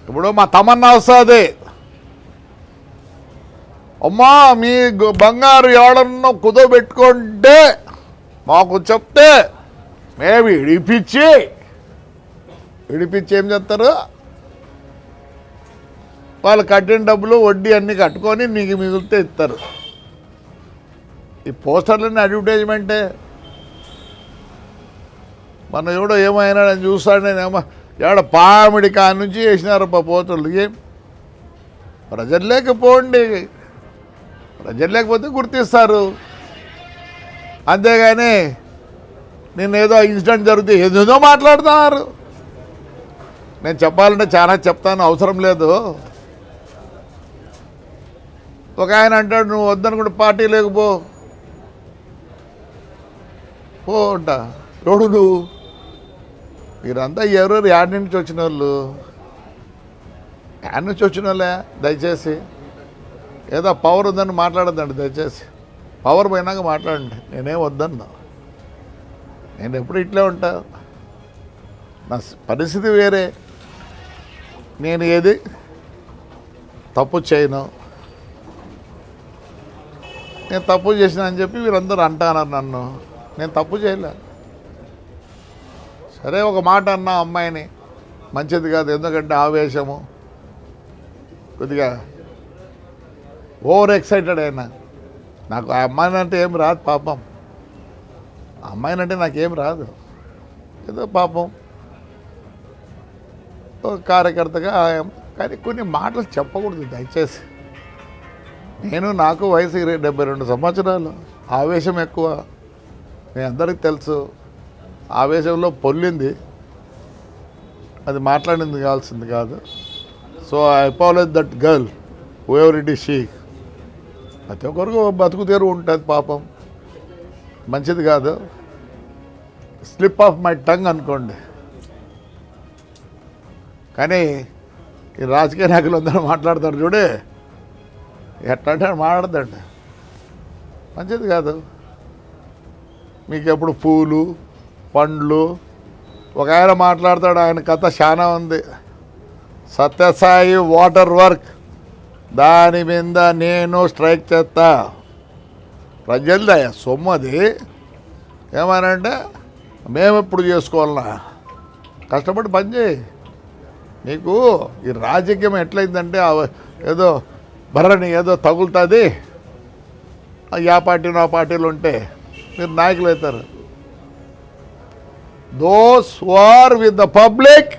ఇప్పుడు మా తమన్నా వస్తుంది, అమ్మా మీ బంగారు ఎవడన్నా కుదోబెట్టుకుంటే మాకు చెప్తే మేము ఇడిపించి ఏం చేస్తారు, వాళ్ళు కట్టిన డబ్బులు వడ్డీ అన్నీ కట్టుకొని నీకు మిగిలితే ఇస్తారు. ఈ పోస్టర్లన్నీ అడ్వర్టైజ్మెంటే. మన ఎవడో ఏమైనా నేను చూస్తాడు, నేనేమో ఎవడ పామిడి కాని నుంచి వేసినారు పోస్టర్లు. ఏం ప్రజలు లేకపోండి, ప్రజలు లేకపోతే గుర్తిస్తారు. అంతేగాని నేను ఏదో ఇన్సిడెంట్ జరిగితే ఏదేదో మాట్లాడుతున్నారు. నేను చెప్పాలంటే చాలా చెప్తాను, అవసరం లేదు. ఒక ఆయన అంటాడు, నువ్వు వద్దనుకుంటే పార్టీ లేకపో అంట. ఎవడు నువ్వు? మీరంతా ఎవరెవరు యాడ్ నుంచి వచ్చిన వాళ్ళు, యాడ్ నుంచి వచ్చిన వాళ్ళే. దయచేసి ఏదో పవర్ ఉందని మాట్లాడద్దండి, దయచేసి. పవర్ పోయినాక మాట్లాడండి, నేనేం వద్దన్నా. నేను ఎప్పుడు ఇట్లే ఉంటా, నా పరిస్థితి వేరే. నేను ఏది తప్పు చేయను, నేను తప్పు చేసిన అని చెప్పి వీరందరూ అంటున్నారు నన్ను. నేను తప్పు చేయలే. సరే ఒక మాట అన్నా అమ్మాయిని, మంచిది కాదు, ఎందుకంటే ఆవేశము, కొద్దిగా ఓవర్ ఎక్సైటెడ్ అయినా. నాకు ఆ అమ్మాయిని అంటే ఏం రాదు పాపం, ఆ అమ్మాయిని అంటే నాకేం రాదు. ఏదో పాపం ఒక కార్యకర్తగా. కానీ కొన్ని మాటలు చెప్పకూడదు దయచేసి. నాకు వయసు 72 సంవత్సరాలు, ఆవేశం ఎక్కువ, మీ అందరికీ తెలుసు. ఆవేశంలో పొల్లింది, అది మాట్లాడింది కావాల్సింది కాదు. So I apologise that girl whoever it is she. ప్రతి ఒక్కరికి బతుకు తెరువు ఉంటుంది పాపం, మంచిది కాదు. స్లిప్ ఆఫ్ మై టంగ్ అనుకోండి. కానీ ఈ రాజకీయ నాయకులు అందరూ మాట్లాడతారు చూడే, ఎట్లా మాట్లాడదండి, మంచిది కాదు. మీకు ఎప్పుడు పూలు పండ్లు. ఒక ఆయన మాట్లాడతాడు, ఆయన కథ చాలా ఉంది. సత్యసాయి వాటర్ వర్క్, దాని మీద నేను స్ట్రైక్ చేస్తా. ప్రజలదయ్యా సొమ్ము అది. ఏమనంటే మేము ఎప్పుడు చేసుకోవాలన్నా, కష్టపడి పని చేయి. నీకు ఈ రాజకీయం ఎట్లయిందంటే ఏదో బర్రని ఏదో తగులుతుంది, ఆ పార్టీలో ఆ పార్టీలు ఉంటే మీరు నాయకులు అవుతారు. Those who are with the public,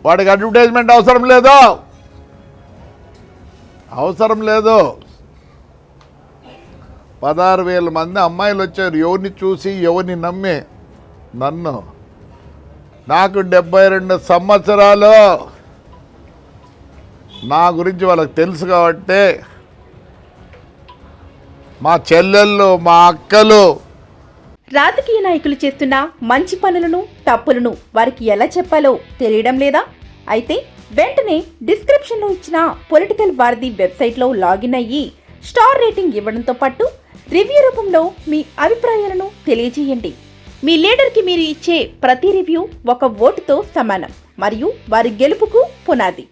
వాడికి అడ్వర్టైజ్మెంట్ అవసరం లేదు, అవసరం లేదు. 16,000 మంది అమ్మాయిలు వచ్చారు, ఎవరిని చూసి ఎవరిని నమ్మి. నన్ను, నాకు 72 సంవత్సరాలు, నా గురించి వాళ్ళకి తెలుసు కాబట్టి. మా చెల్లెళ్ళు, మా అక్కలు. రాజకీయ నాయకులు చేస్తున్న మంచి పనులను తప్పులను వారికి ఎలా చెప్పాలో తెలియడం లేదా? అయితే వెంటనే డిస్క్రిప్షన్లో ఇచ్చిన పొలిటికల్ వారధి వెబ్సైట్లో లాగిన్ అయ్యి స్టార్ రేటింగ్ ఇవ్వడంతో పాటు రివ్యూ రూపంలో మీ అభిప్రాయాలను తెలియజేయండి. మీ లీడర్కి మీరు ఇచ్చే ప్రతి రివ్యూ ఒక ఓటుతో సమానం మరియు వారి గెలుపుకు పునాది.